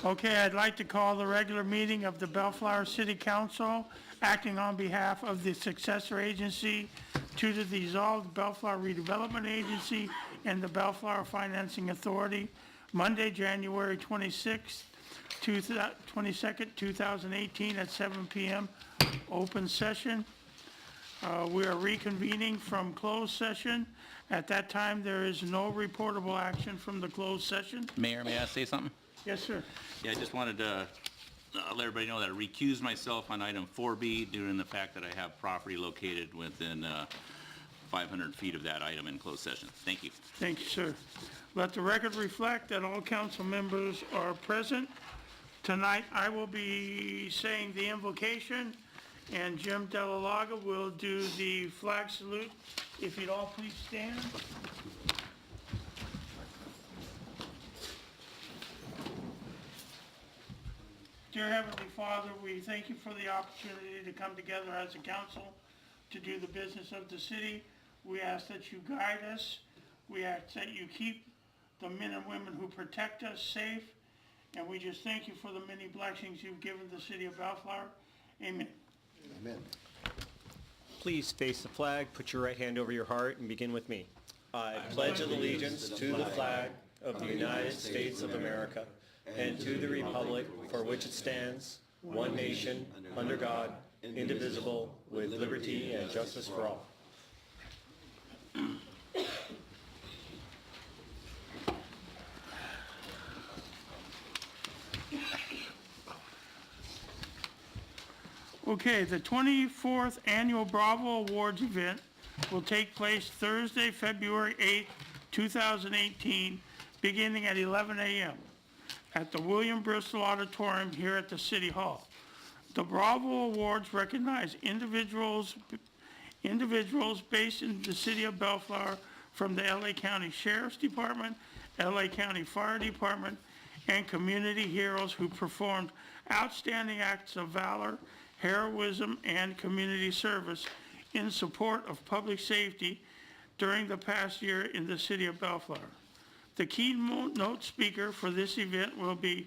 Okay, I'd like to call the regular meeting of the Bellflower City Council, acting on behalf of the successor agency to the dissolved Bellflower Redevelopment Agency and the Bellflower Financing Authority, Monday, January 22nd, 2018 at 7 p.m. Open session. We are reconvening from closed session. At that time, there is no reportable action from the closed session. Mayor, may I say something? Yes, sir. Yeah, I just wanted to let everybody know that I recused myself on item 4B due to the fact that I have property located within 500 feet of that item in closed session. Thank you. Thank you, sir. Let the record reflect that all council members are present. Tonight, I will be saying the invocation, and Jim Delalaga will do the flag salute. If you'd all please stand. Dear Heavenly Father, we thank you for the opportunity to come together as a council to do the business of the city. We ask that you guide us. We ask that you keep the men and women who protect us safe. And we just thank you for the many blessings you've given the city of Bellflower. Amen. Amen. Please face the flag, put your right hand over your heart, and begin with me. I pledge allegiance to the flag of the United States of America and to the republic for which it stands, one nation, under God, indivisible, with liberty and justice for all. Okay, the 24th Annual Bravo Awards event will take place Thursday, February 8th, 2018, beginning at 11 a.m. at the William Bristol Auditorium here at the City Hall. The Bravo Awards recognize individuals based in the city of Bellflower from the LA County Sheriff's Department, LA County Fire Department, and community heroes who performed outstanding acts of valor, heroism, and community service in support of public safety during the past year in the city of Bellflower. The keynote speaker for this event will be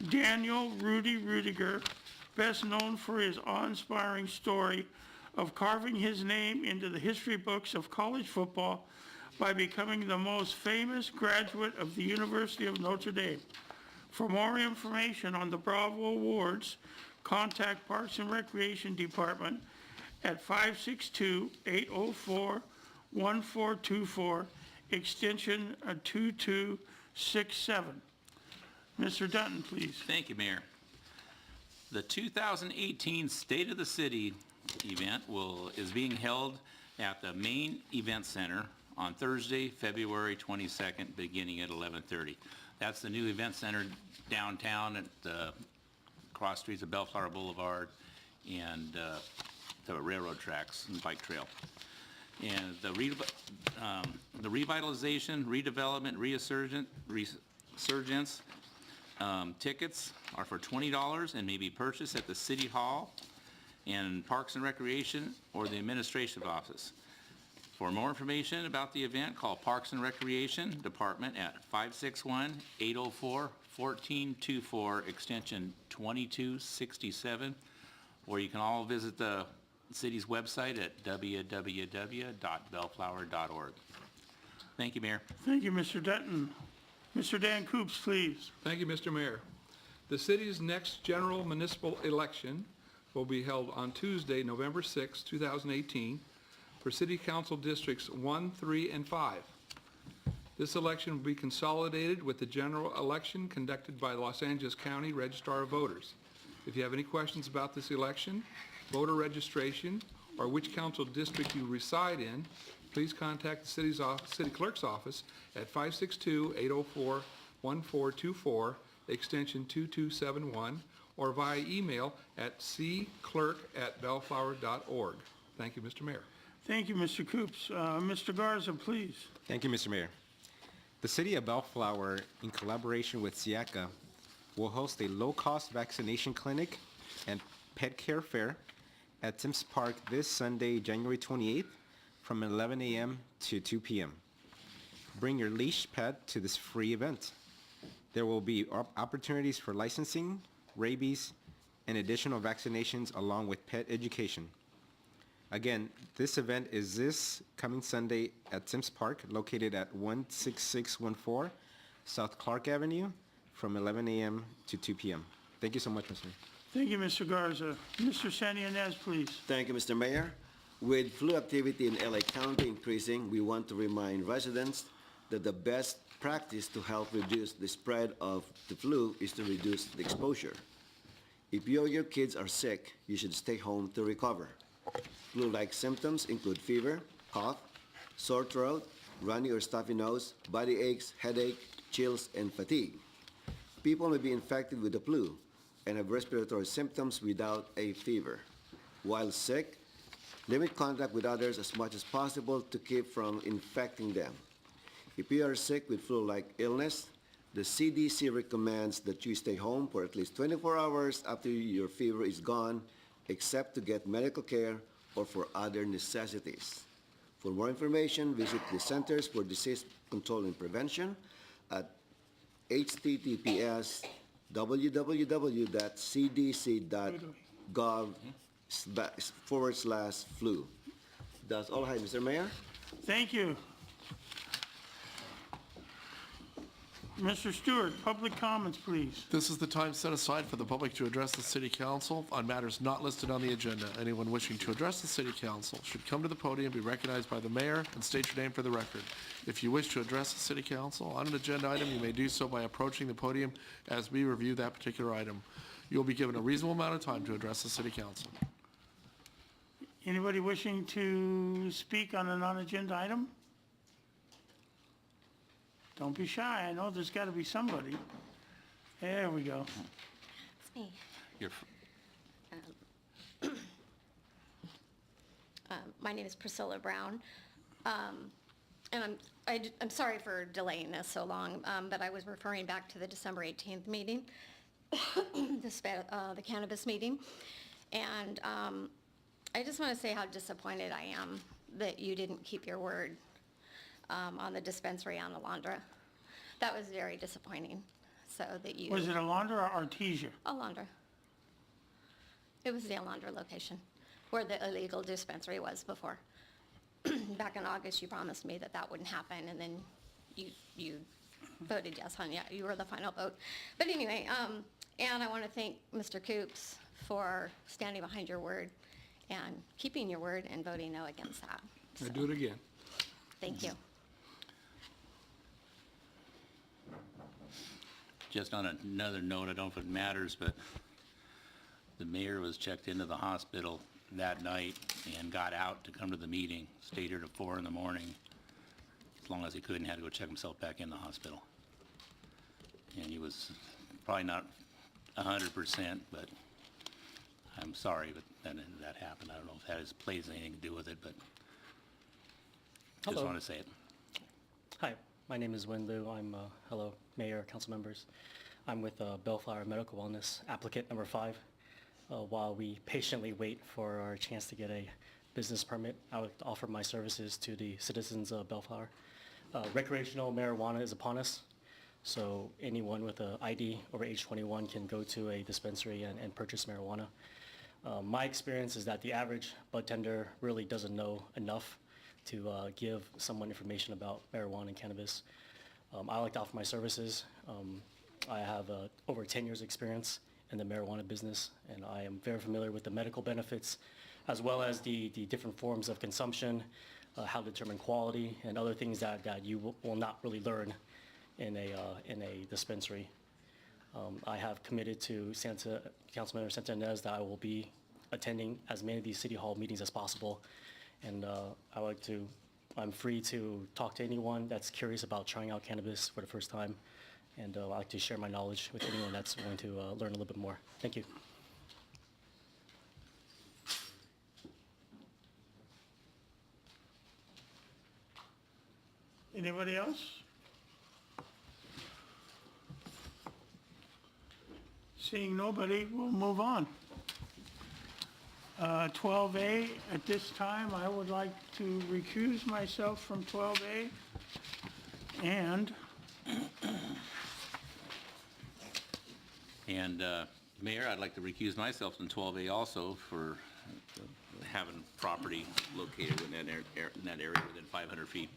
Daniel Rudy Rudiger, best known for his awe-inspiring story of carving his name into the history books of college football by becoming the most famous graduate of the University of Notre Dame. For more information on the Bravo Awards, contact Parks and Recreation Department at 562-804-1424, extension 2267. Mr. Dutton, please. Thank you, Mayor. The 2018 State of the City event is being held at the main event center on Thursday, February 22nd, beginning at 11:30. That's the new event center downtown at the cross streets of Bellflower Boulevard and the railroad tracks and bike trail. And the revitalization, redevelopment, resurgence tickets are for $20 and may be purchased at the City Hall and Parks and Recreation or the Administrative Office. For more information about the event, call Parks and Recreation Department at 561-804-1424, extension 2267, or you can all visit the city's website at www.bellflower.org. Thank you, Mayor. Thank you, Mr. Dutton. Mr. Dan Coops, please. Thank you, Mr. Mayor. The city's next general municipal election will be held on Tuesday, November 6, 2018, for City Council Districts 1, 3, and 5. This election will be consolidated with the general election conducted by the Los Angeles County Registrar of Voters. If you have any questions about this election, voter registration, or which council district you reside in, please contact the city clerk's office at 562-804-1424, extension 2271, or via email at cclerk@bellflower.org. Thank you, Mr. Mayor. Thank you, Mr. Coops. Mr. Garza, please. Thank you, Mr. Mayor. The City of Bellflower, in collaboration with SIACA, will host a low-cost vaccination clinic and pet care fair at Timms Park this Sunday, January 28th, from 11 a.m. to 2 p.m. Bring your leash pet to this free event. There will be opportunities for licensing, rabies, and additional vaccinations along with pet education. Again, this event is this coming Sunday at Sims Park, located at 16614 South Clark Avenue, from 11 a.m. to 2 p.m. Thank you so much, Mr. Mayor. Thank you, Mr. Garza. Mr. San Ynez, please. Thank you, Mr. Mayor. With flu activity in LA County increasing, we want to remind residents that the best practice to help reduce the spread of the flu is to reduce the exposure. If you or your kids are sick, you should stay home to recover. Flu-like symptoms include fever, cough, sore throat, runny or stuffy nose, body aches, headache, chills, and fatigue. People may be infected with the flu and have respiratory symptoms without a fever. While sick, limit contact with others as much as possible to keep from infecting them. If you are sick with flu-like illness, the CDC recommends that you stay home for at least 24 hours after your fever is gone, except to get medical care or for other necessities. For more information, visit the Centers for Disease Control and Prevention at https://cdc.gov/flu. That's all I have, Mr. Mayor. Thank you. Mr. Stewart, public comments, please. This is the time set aside for the public to address the city council on matters not listed on the agenda. Anyone wishing to address the city council should come to the podium, be recognized by the mayor, and state your name for the record. If you wish to address the city council on an agenda item, you may do so by approaching the podium as we review that particular item. You will be given a reasonable amount of time to address the city council. Anybody wishing to speak on a non-agenda item? Don't be shy. I know there's got to be somebody. There we go. It's me. You're My name is Priscilla Brown. And I'm sorry for delaying this so long, but I was referring back to the December 18th meeting, the cannabis meeting. And I just want to say how disappointed I am that you didn't keep your word on the dispensary on Alondra. That was very disappointing, so that you... Was it Alondra or Artesia? Alondra. It was the Alondra location, where the illegal dispensary was before. Back in August, you promised me that that wouldn't happen, and then you voted yes on, yeah, you were the final vote. But anyway, and I want to thank Mr. Coops for standing behind your word and keeping your word and voting no against that. I So, do it again. thank you. Just on another note, I don't know if it matters, but the mayor was checked into the hospital that night and got out to come to the meeting, stayed here till 4 in the morning. As long as he couldn't, had to go check himself back in the hospital. And he was probably not 100%, but I'm sorry, but that happened. I don't know if that plays anything to do with it, but just Hello. want to say it. Hi, my name is Win Liu. I'm, hello, Mayor, council members. I'm with Bellflower Medical Wellness, applicant number 5. While we patiently wait for our chance to get a business permit, I would offer my services to the citizens of Bellflower. Recreational marijuana is upon us, so anyone with an ID over age 21 can go to a dispensary and purchase marijuana. My experience is that the average bud tender really doesn't know enough to give someone information about marijuana and cannabis. I like to offer my services. I have over 10 years experience in the marijuana business, and I am very familiar with the medical benefits as well as the different forms of consumption, how to determine quality, and other things that you will not really learn in a dispensary. I have committed to Councilmember Santa Ynez that I will be attending as many of these City Hall meetings as possible, and I'm free to talk to anyone that's curious about trying out cannabis for the first time, and I like to share my knowledge with anyone that's willing to learn a little bit more. Thank you. Anybody else? Seeing nobody, we'll move on. 12A, at this time, I would like to recuse myself from 12A and And Mayor, I'd like to recuse myself from 12A also for having property located in that area within 500 feet.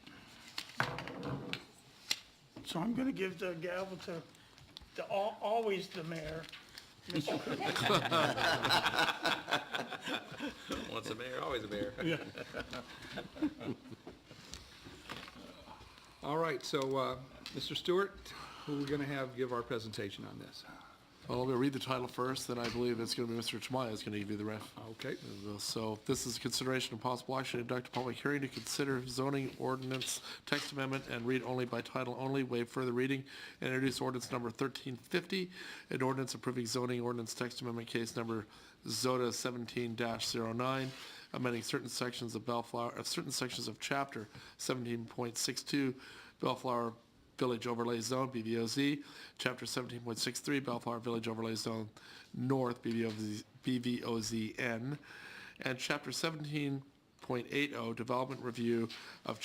So I'm going to give the gavel to always the mayor. Once a mayor, always a mayor. All right, so, Mr. Stewart, who are we going to have give our presentation on this? Well, I'm going to read the title first, then I believe it's going to be Mr. Tamayo is going to give you the ref. Okay. So this is consideration of possible action to conduct a public hearing to consider zoning ordinance text amendment and read only by title only, waive further reading, and introduce ordinance number 1350, an ordinance approving zoning ordinance text amendment case number ZOTA 17-09, amending certain sections of Bellflower, certain sections of chapter 17.62 Bellflower Village Overlay Zone, BVOZ, Chapter 17.63, Bellflower Village Overlay Zone North, BVOZN, and Chapter 17.80, Development Review of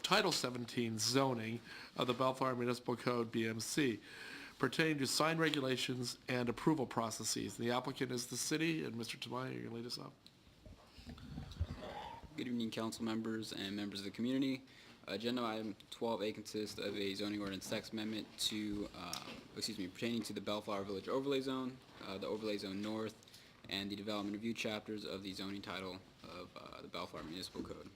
Title 17 Zoning of the Bellflower Municipal Code, BMC, pertaining to sign regulations and approval processes. The applicant is the city, and Mr. Tamayo, you're going to lead us off. Good evening, council members and members of the community. Agenda item 12A consists of a zoning ordinance text amendment pertaining to the Bellflower Village Overlay Zone, the Overlay Zone North, and the development review chapters of the zoning title of the Bellflower Municipal Code.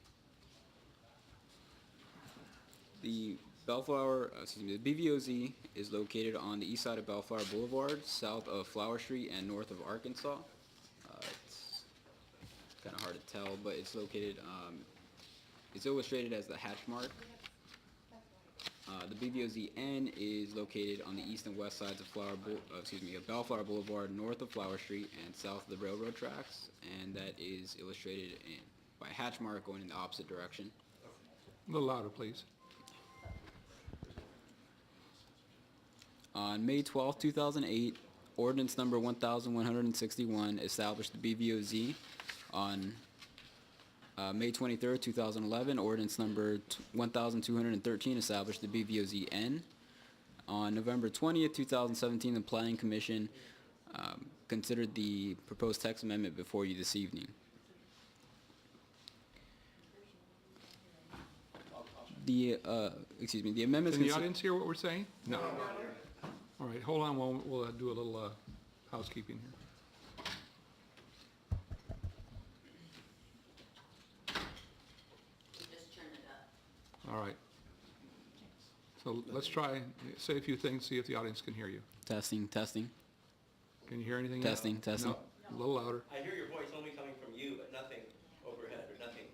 The BVOZ is located on the east side of Bellflower Boulevard, south of Flower Street and north of Arkansas. It's kind of hard to tell, but it's located, it's illustrated as the hatch mark. The BVOZN is located on the east and west sides of Bellflower Boulevard, north of Flower Street and south of the railroad tracks, and that is illustrated by a hatch mark going in the opposite direction. A little louder, please. On May 12, 2008, ordinance number 1161 established the BVOZ. On May 23, 2011, ordinance number 1213 established the BVOZN. On November 20, 2017, the Planning Commission considered the proposed text amendment before you this evening. The amendments. Can the audience hear what we're saying? No. All right, hold on, we'll do a little housekeeping here. All right. So let's try, say a few things, see if the audience can hear you. Testing. Can you hear anything yet? Testing. No, a little louder. I hear your voice only coming from you, but nothing overhead or nothing.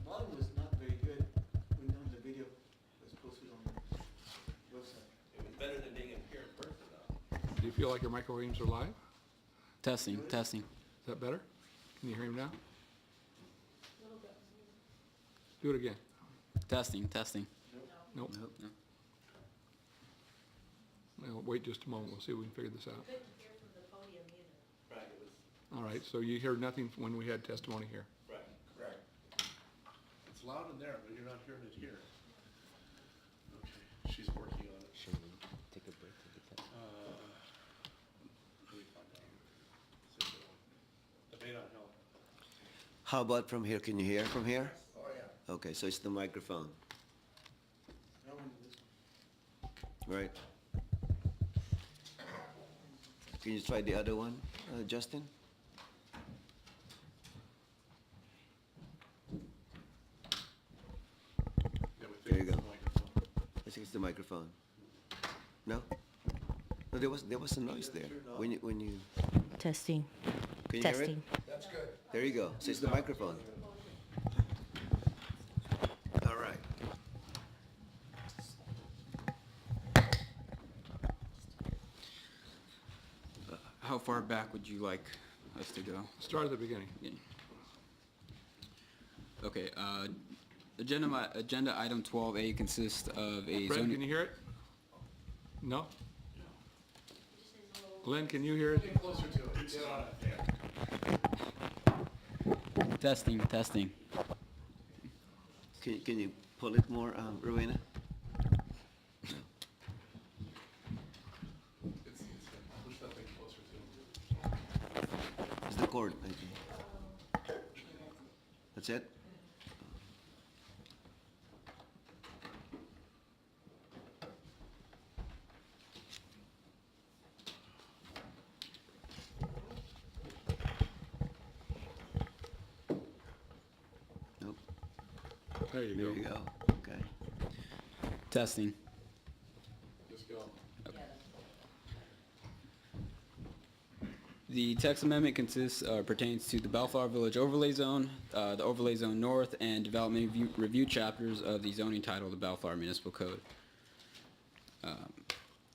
Volume was not very good when the video was posted on the website. It was better than being here in person, though. Do you feel like your microphones are live? Testing. Is that better? Can you hear him now? Do it again. Testing. Nope. No. Well, wait just a moment, we'll see if we can figure this out. Right, it was, All right, so you heard nothing when we had testimony here. right. Correct. It's loud in there, but you're not hearing it here. Okay, she's working on it. Should we take a break to get that? Let me find out. That may not help. How about from here? Can you hear from here? Oh, yeah. Okay, so it's the microphone, No one is right? Can you try the other one, Justin? Yeah, we think There you it's go. the microphone. I think it's the microphone. No? No, there was a noise there when you Testing. can you hear it? Testing. That's good. There you go. So it's the microphone. All right. How far back would you like us to go? Start at the beginning. Okay, agenda item 12A consists of a Fred, can zoning. you hear it? No? Glenn, can you hear it? Closer to it. It's not there. Testing. Can you pull it more, Rowena? report, I think. That's it? Nope. There you There go. you go. Okay. Testing. Just go. The text amendment pertains to the Bellflower Village Overlay Zone, the Overlay Zone North, and Development Review chapters of the zoning title, the Bellflower Municipal Code.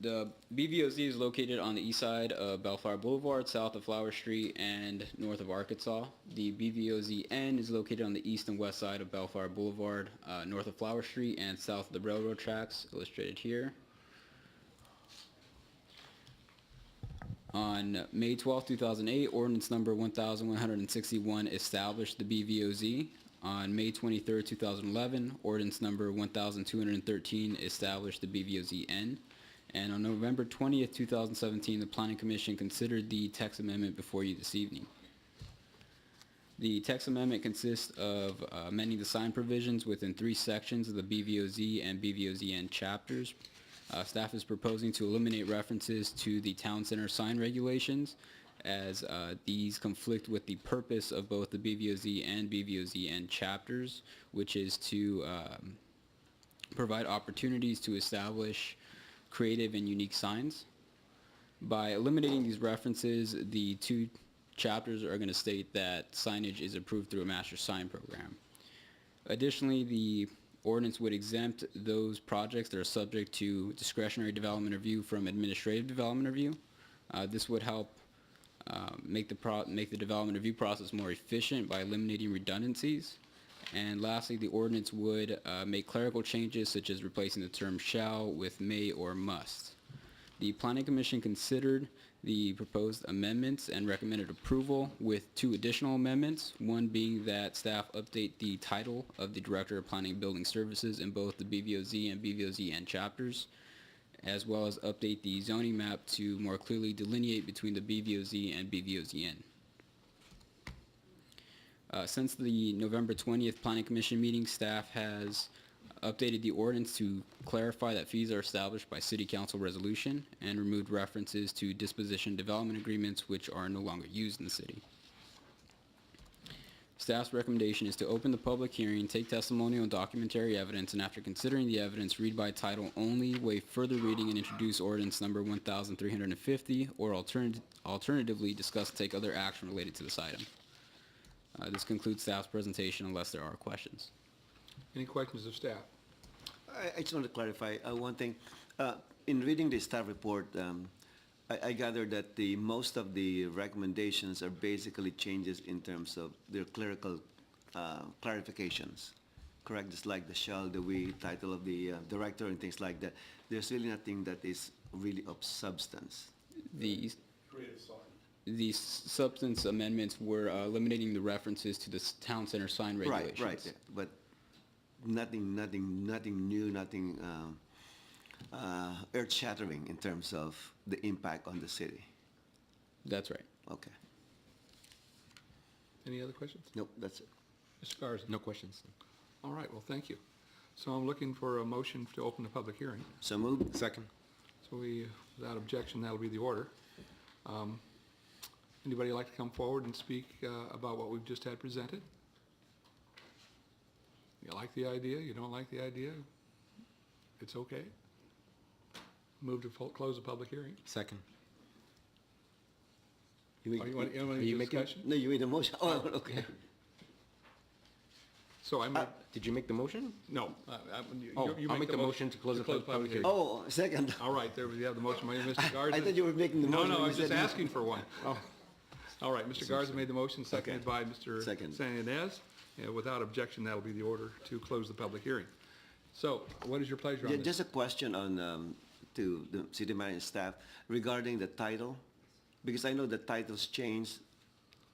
The BVOZ is located on the east side of Bellflower Boulevard, south of Flower Street, and north of Arkansas. The BVOZ-N is located on the east and west side of Bellflower Boulevard, north of Flower Street, and south of the railroad tracks, illustrated here. On May 12, 2008, ordinance number 1161 established the BVOZ. On May 23, 2011, ordinance number 1213 established the BVOZ-N. And on November 20th, 2017, the Planning Commission considered the text amendment before you this evening. The text amendment consists of amending the sign provisions within 3 sections of the BVOZ and BVOZ-N chapters. Staff is proposing to eliminate references to the town center sign regulations, as these conflict with the purpose of both the BVOZ and BVOZ-N chapters, which is to provide opportunities to establish creative and unique signs. By eliminating these references, the 2 chapters are going to state that signage is approved through a master sign program. Additionally, the ordinance would exempt those projects that are subject to discretionary development review from administrative development review. This would help make the development review process more efficient by eliminating redundancies. And lastly, the ordinance would make clerical changes such as replacing the term shall with may or must. The Planning Commission considered the proposed amendments and recommended approval with 2 additional amendments, one being that staff update the title of the Director of Planning and Building Services in both the BVOZ and BVOZ-N chapters, as well as update the zoning map to more clearly delineate between the BVOZ and BVOZ-N. Since the November 20th Planning Commission meeting, staff has updated the ordinance to clarify that fees are established by City Council resolution and removed references to disposition development agreements which are no longer used in the city. Staff's recommendation is to open the public hearing, take testimonial and documentary evidence, and after considering the evidence, read by title only, waive further reading, and introduce ordinance number 1350, or alternatively discuss and take other action related to this item. This concludes staff's presentation unless there are questions. Any questions of staff? I just want to clarify one thing. In reading the staff report, I gather that most of the recommendations are basically changes in terms of their clerical clarifications, correct? Just like the shall, the we, title of the director and things like that. There's really nothing that is really of substance. The substance amendments were eliminating the references to the town center sign regulations. Right, yeah. But nothing new, nothing earth-shattering in terms of the impact on the city. That's right. Okay. Any other questions? Nope, that's it. Mr. Garza? No questions. All right, well, thank you. So I'm looking for a motion to open the public hearing. So moved. Second. So without objection, that'll be the order. Anybody like to come forward and speak about what we've just had presented? You like the idea? You don't like the idea? It's okay. Move to close the public hearing. Second. Oh, you want Are you making- discussion? No, you made a motion. Oh, okay. So I made, Did you make the motion? no. I'll make the motion to close the public hearing. Oh, second. All right, there we have the motion by Mr. Garza. I thought you were making the No, motion. no, I when was you just said- asking for one. All right, Mr. Garza made the motion, seconded by Mr. Second. San Ynez. Without objection, that'll be the order to close the public hearing. So what is your pleasure on Yeah, this? just a question on, to the city manager staff regarding the title, because I know the titles change,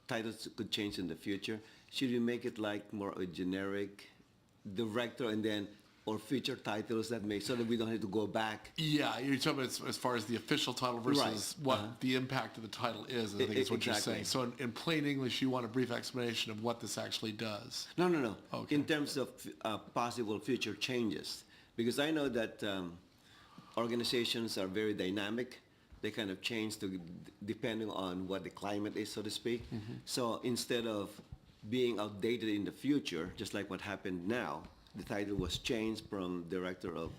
titles could change in the future. Should we make it like more a generic director and then or future titles that may, so that we don't have to go back. Yeah, you're talking about as far as the official title versus Right. what the impact of the title is, I think is what you're Exactly. saying. So in plain English, you want a brief explanation of what this actually does. No. Okay. In terms of possible future changes, because I know that organizations are very dynamic. They kind of change depending on what the climate is, so to speak. So instead of being outdated in the future, just like what happened now, the title was changed from Director of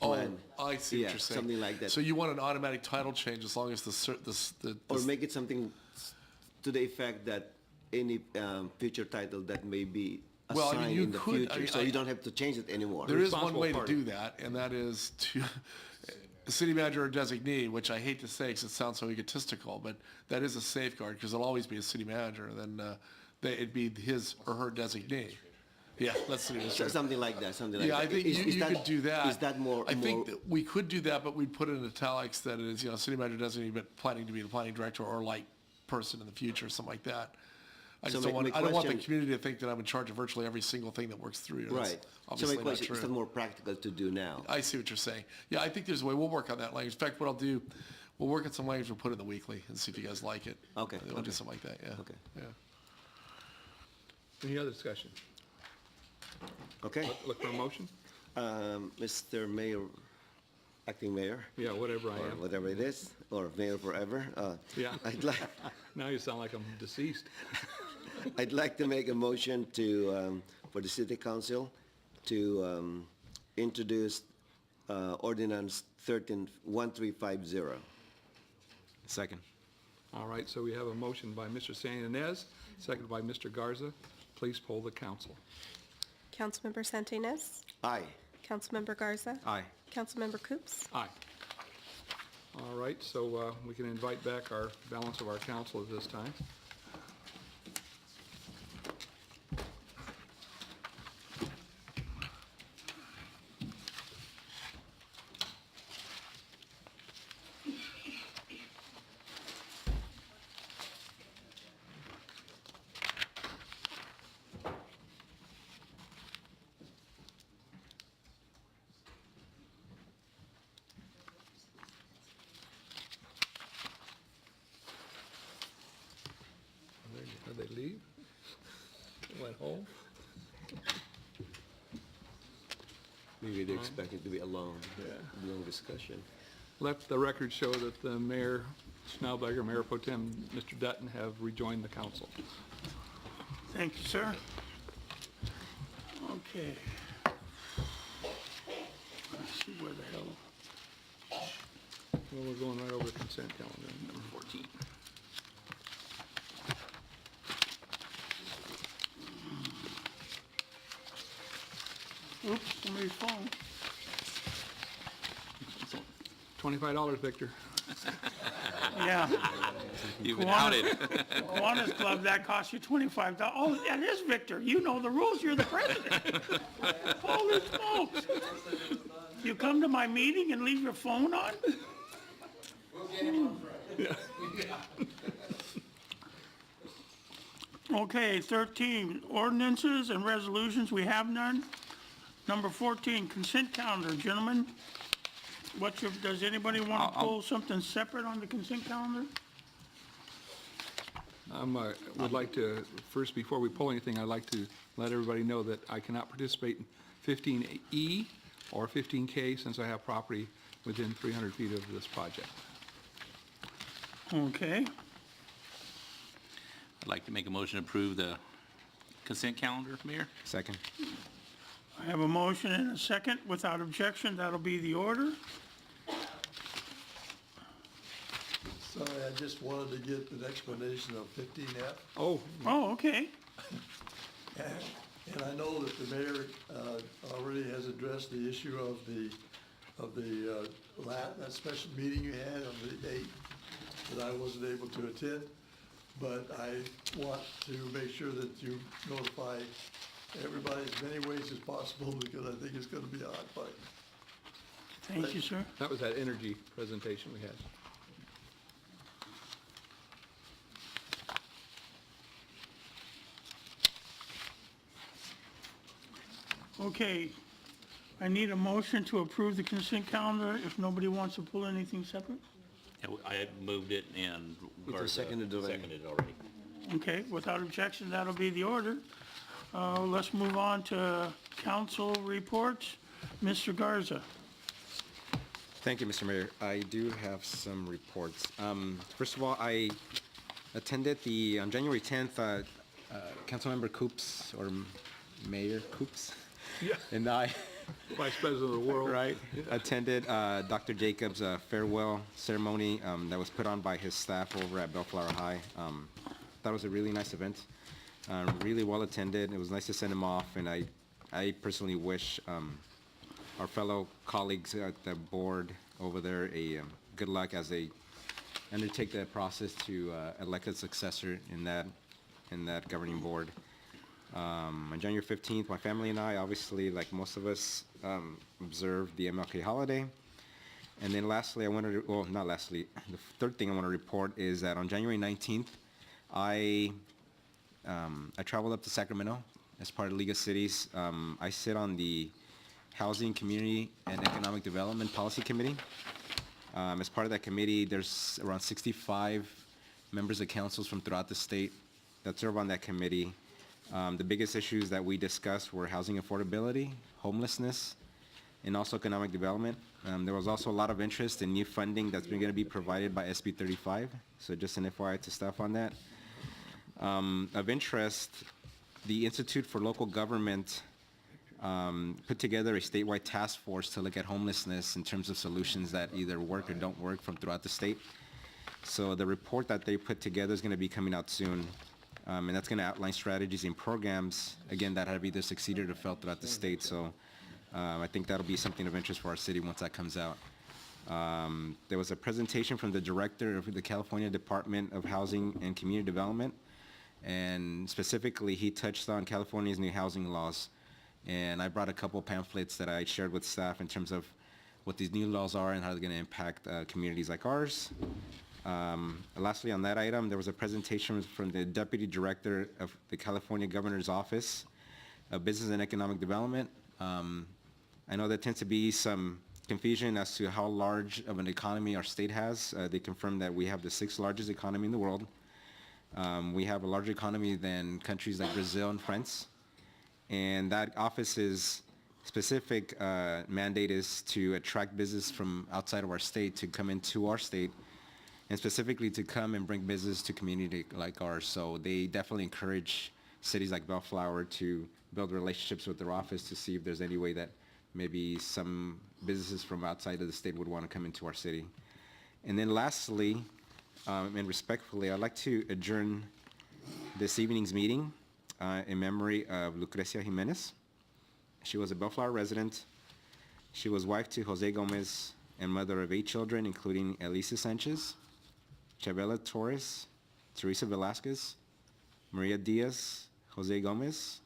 Plan. I see Yeah, what you're saying. something like that. So you want an automatic title change as long as Or make it something to the effect that any future title that may be Well, I mean, assigned you in the could- I future, mean, so you don't have to change it anymore. There is one Responsible way to party. do that, and that is to, the city manager or designee, which I hate to say because it sounds so egotistical, but that is a safeguard because it'll always be a city manager, then it'd be his or her designee. Yeah, let's see. So something like that, something like Yeah, that. I think Is you that- could do that. Is that more? I think more- that we could do that, but we'd put it in italics that it is, city manager designee, but planning to be the planning director or like person in the future, something like that. I So just my don't want, I don't want the question- community to think that I'm in charge of virtually every single thing that works through you. That's Right. So obviously my not question, is that true. more practical to do now? I see what you're saying. Yeah, I think there's a way. We'll work on that language. In fact, what I'll do, we'll work on some language, we'll put it in the weekly and see if you guys like it. Okay, We'll do okay. something like that, yeah. Okay. Yeah. Any other discussion? Okay. Look for a motion? Mr. Mayor, Acting Mayor, Yeah, whatever I or am. whatever it is, or Mayor forever. Yeah. I'd like, Now you sound like I'm deceased. I'd like to make a motion to, for the city council to introduce ordinance 1350. Second. All right, so we have a motion by Mr. San Ynez, seconded by Mr. Garza. Please poll the council. Councilmember Santinez, Aye. Councilmember Garza, Aye. Councilmember Coops. Aye. All right, so we can invite back our balance of our council at this time. Did they leave? Went home? Maybe they expect it to be a long discussion. Let the record show that the Mayor Schnauberger, Mayor Pro Tem, Mr. Dutton have rejoined the council. Thank you, sir. Okay. Let's see where the hell, Well, we're going right over the consent calendar. Number 14. oops, somebody's phone. $25, Victor. Yeah. You've been Kiwanis- outed. Kiwanis Club, that costs you $25. Oh, that is Victor. You know the rules. You're the president. Holy smokes. You come to my meeting and leave your phone on? Okay, 13, ordinances and resolutions. We have none. Number 14, consent calendar. Gentlemen, does anybody want to pull something separate on the consent calendar? Would like to, first, before we pull anything, I'd like to let everybody know that I cannot participate in 15E or 15K since I have property within 300 feet of this project. Okay. I'd like to make a motion to approve the consent calendar, Mayor. Second. I have a motion and a second. Without objection, that'll be the order. Sorry, I just wanted to get an explanation of 15F. Oh, Oh, okay. And I know that the mayor already has addressed the issue of that special meeting you had on the 8th that I wasn't able to attend. But I want to make sure that you notify everybody as many ways as possible because I think it's going to be a hot fight. Thank you, sir. that was that energy presentation we had. Okay, I need a motion to approve the consent calendar if nobody wants to pull anything separate. I moved it and Garza seconded already. seconded already. Okay, without objection, that'll be the order. Let's move on to council reports. Mr. Garza. Thank you, Mr. Mayor. I do have some reports. First of all, I attended on January 10th, Councilmember Coops, or Mayor Coops, Yeah. and I, Vice President of the world. right, attended Dr. Jacobs' farewell ceremony that was put on by his staff over at Bellflower High. That was a really nice event, really well attended. It was nice to send him off, and I personally wish our fellow colleagues at the board over there a good luck as they undertake the process to elect a successor in that governing board. On January 15th, my family and I, obviously, like most of us, observed the MLK holiday. And then lastly, not lastly, the third thing I want to report is that on January 19th, I traveled up to Sacramento as part of League of Cities. I sit on the Housing, Community, and Economic Development Policy Committee. As part of that committee, there's around 65 members of councils from throughout the state that serve on that committee. The biggest issues that we discussed were housing affordability, homelessness, and also economic development. There was also a lot of interest in new funding that's going to be provided by SB 35, so just an FYI to staff on that. Of interest, the Institute for Local Government put together a statewide task force to look at homelessness in terms of solutions that either work or don't work from throughout the state. So the report that they put together is going to be coming out soon, and that's going to outline strategies and programs, again, that have either succeeded or failed throughout the state. So I think that'll be something of interest for our city once that comes out. There was a presentation from the director of the California Department of Housing and Community Development, and specifically he touched on California's new housing laws. And I brought a couple pamphlets that I shared with staff in terms of what these new laws are and how they're going to impact communities like ours. Lastly, on that item, there was a presentation from the Deputy Director of the California Governor's Office of Business and Economic Development. I know there tends to be some confusion as to how large of an economy our state has. They confirmed that we have the 6th largest economy in the world. We have a larger economy than countries like Brazil and France. And that office's specific mandate is to attract business from outside of our state to come into our state, and specifically to come and bring business to community like ours. So they definitely encourage cities like Bellflower to build relationships with their office to see if there's any way that maybe some businesses from outside of the state would want to come into our city. And then lastly, and respectfully, I'd like to adjourn this evening's meeting in memory of Lucrecia Jimenez. She was a Bellflower resident. She was wife to Jose Gomez and mother of 8 children, including Elisa Sanchez, Chavela Torres, Teresa Velasquez, Maria Diaz, Jose Gomez,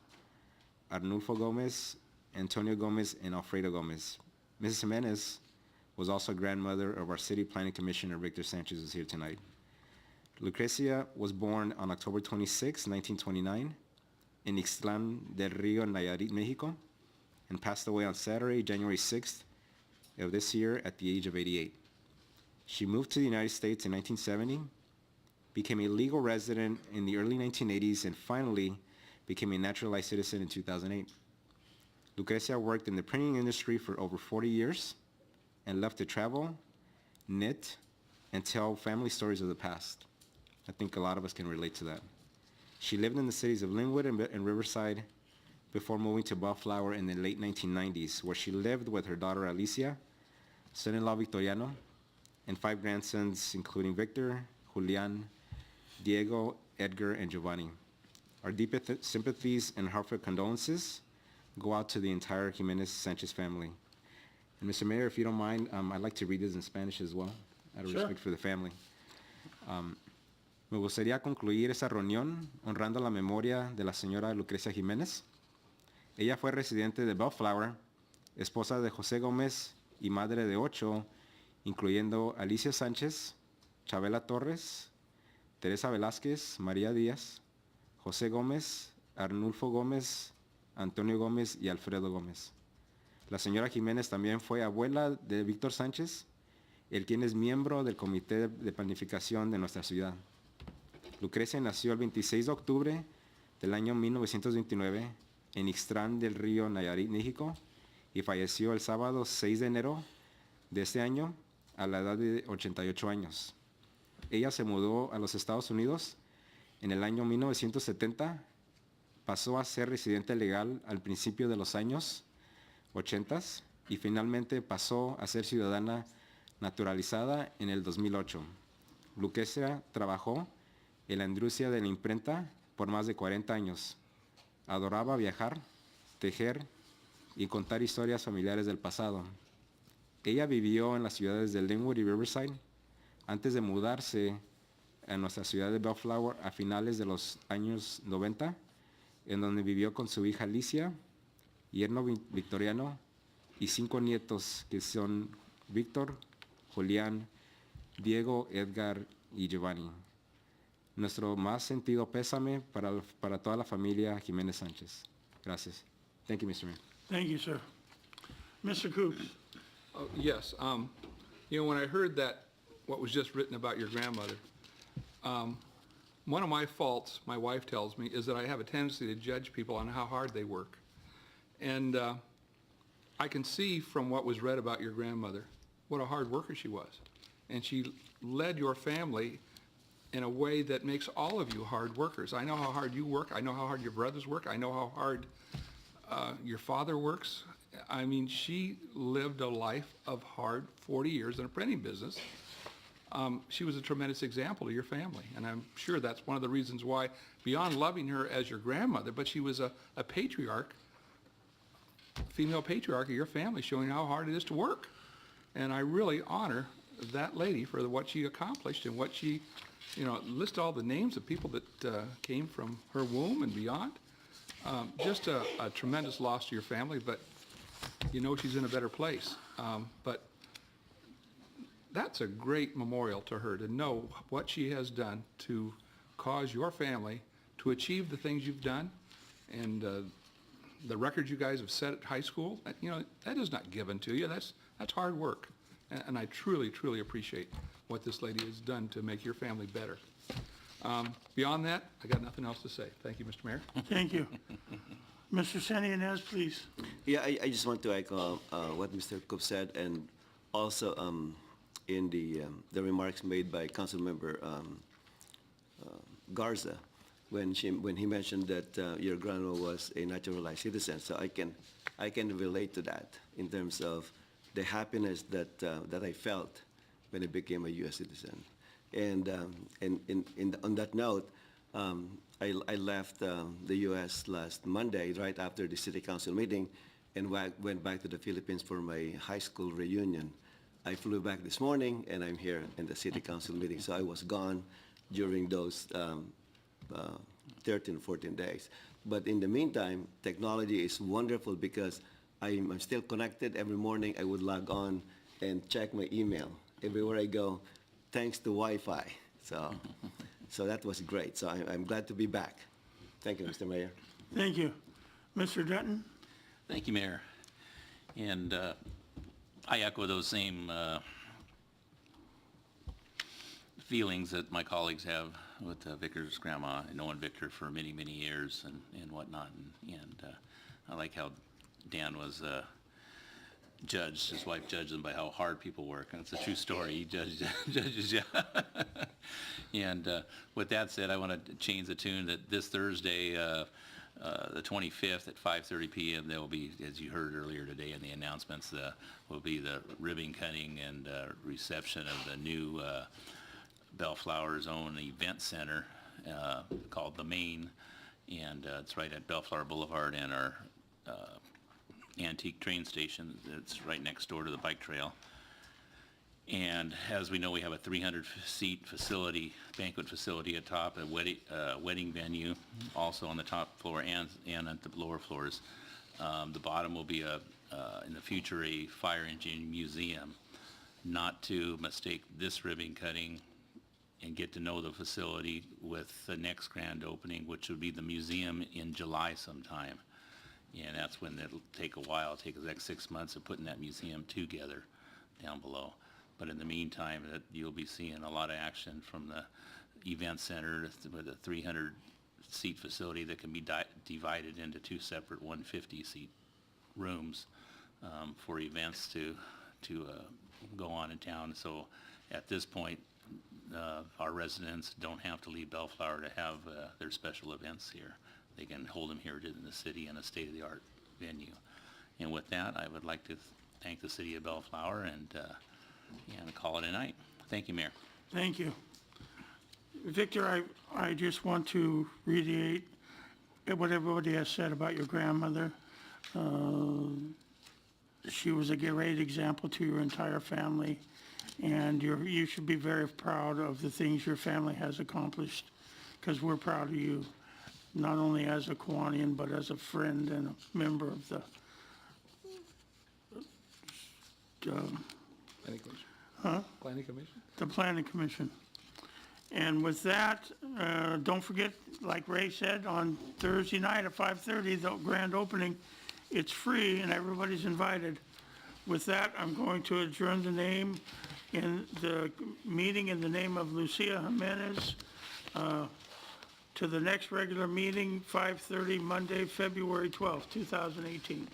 Arnulfo Gomez, Antonio Gomez, and Alfredo Gomez. Mrs. Jimenez was also grandmother of our city planning commissioner, Victor Sanchez, who's here tonight. Lucrecia was born on October 26, 1929, in Ixtlan del Rio, Nayarit, Mexico, and passed away on Saturday, January 6th of this year at the age of 88. She moved to the United States in 1970, became a legal resident in the early 1980s, and finally became a naturalized citizen in 2008. Lucrecia worked in the printing industry for over 40 years and loved to travel, knit, and tell family stories of the past. I think a lot of us can relate to that. She lived in the cities of Linwood and Riverside before moving to Bellflower in the late 1990s, where she lived with her daughter Alicia, son-in-law Victoriano, and 5 grandsons, including Victor, Julian, Diego, Edgar, and Giovanni. Our deepest sympathies and heartfelt condolences go out to the entire Jimenez Sanchez family. And Mr. Mayor, if you don't mind, I'd like to read this in Spanish as well, out of Sure. respect for the family. Me gustaría concluir esa reunión honrando la memoria de la señora Lucrecia Jiménez. Ella fue residente de Bellflower, esposa de José Gómez y madre de 8, incluyendo Alicia Sánchez, Chavela Torres, Teresa Velázquez, María Díaz, José Gómez, Arnulfo Gómez, Antonio Gómez y Alfredo Gómez. La señora Jiménez también fue abuela de Víctor Sánchez, el quien es miembro del Comité de Planificación de nuestra ciudad. Lucrecia nació el 26 de octubre del año 1929 en Ixtlán del Río, Nayarit, México, y falleció el sábado 6 de enero de este año a la edad de 88 años. Ella se mudó a los Estados Unidos en el año 1970, pasó a ser residente legal al principio de los años 80 y finalmente pasó a ser ciudadana naturalizada en el 2008. Lucrecia trabajó en la industria de la imprenta por más de 40 años. Adoraba viajar, tejer y contar historias familiares del pasado. Ella vivió en las ciudades de Linwood y Riverside antes de mudarse a nuestra ciudad de Bellflower a finales de los años 90, en donde vivió con su hija Alicia, yerno victoriano y 5 nietos que son Víctor, Julián, Diego, Edgar y Giovanni. Nuestro más sentido pésame para toda la familia Jiménez Sánchez. Gracias. Thank you, Mr. Mayor. Thank you, sir. Mr. Coops? Oh, yes, when I heard that, what was just written about your grandmother, one of my faults, my wife tells me, is that I have a tendency to judge people on how hard they work. And I can see from what was read about your grandmother what a hard worker she was. And she led your family in a way that makes all of you hard workers. I know how hard you work. I know how hard your brothers work. I know how hard your father works. I mean, she lived a life of hard 40 years in a printing business. She was a tremendous example to your family, and I'm sure that's one of the reasons why, beyond loving her as your grandmother, but she was a patriarch, female patriarch of your family, showing how hard it is to work. And I really honor that lady for what she accomplished and what she, list all the names of people that came from her womb and beyond. Just a tremendous loss to your family, but she's in a better place. But that's a great memorial to her, to know what she has done to cause your family to achieve the things you've done, and the records you guys have set at high school. That is not given to you. That's hard work, and I truly, truly appreciate what this lady has done to make your family better. Beyond that, I got nothing else to say. Thank you, Mr. Mayor. Thank you. Mr. Santianes, please. Yeah, I just want to echo what Mr. Coop said, and also in the remarks made by Councilmember Garza when he mentioned that your grandma was a naturalized citizen. So I can relate to that in terms of the happiness that I felt when I became a U.S. citizen. And on that note, I left the U.S. last Monday, right after the City Council meeting, and went back to the Philippines for my high school reunion. I flew back this morning, and I'm here in the City Council meeting. So I was gone during those 13, 14 days. But in the meantime, technology is wonderful because I'm still connected. Every morning I would log on and check my email everywhere I go, thanks to Wi-Fi. So that was great. So I'm glad to be back. Thank you, Mr. Mayor. Thank you. Mr. Dutton? Thank you, Mayor. And I echo those same feelings that my colleagues have with Victor's grandma. I've known Victor for many, many years and whatnot. And I like how Dan was judged, his wife judged him by how hard people work. And it's a true story. He judges you. And with that said, I want to change the tune that this Thursday, the 25th at 5:30 p.m. there will be, as you heard earlier today in the announcements, will be the ribbon cutting and reception of the new Bellflower's own event center called The Main, and it's right at Bellflower Boulevard and our antique train station. It's right next door to the bike trail. And as we know, we have a 300-seat facility, banquet facility at top, a wedding venue, also on the top floor and at the lower floors. The bottom will be in the future a fire engine museum. Not to mistake this ribbon cutting and get to know the facility with the next grand opening, which would be the museum in July sometime. And that's when it'll take a while, take the next 6 months of putting that museum together down below. But in the meantime, you'll be seeing a lot of action from the event center with a 300-seat facility that can be divided into two separate 150-seat rooms for events to go on in town. So at this point, our residents don't have to leave Bellflower to have their special events here. They can hold them here in the city in a state-of-the-art venue. And with that, I would like to thank the city of Bellflower and call it a night. Thank you, Mayor. Thank you. Victor, I just want to reiterate what everybody has said about your grandmother. She was a great example to your entire family, and you should be very proud of the things your family has accomplished, because we're proud of you, not only as a Kiwanian, but as a friend and a member of the Planning Commission. Planning Commission? the Planning Commission. And with that, don't forget, like Ray said, on Thursday night at 5:30, the grand opening, it's free and everybody's invited. With that, I'm going to adjourn the meeting in the name of Lucia Jimenez to the next regular meeting, 5:30, Monday, February 12th, 2018.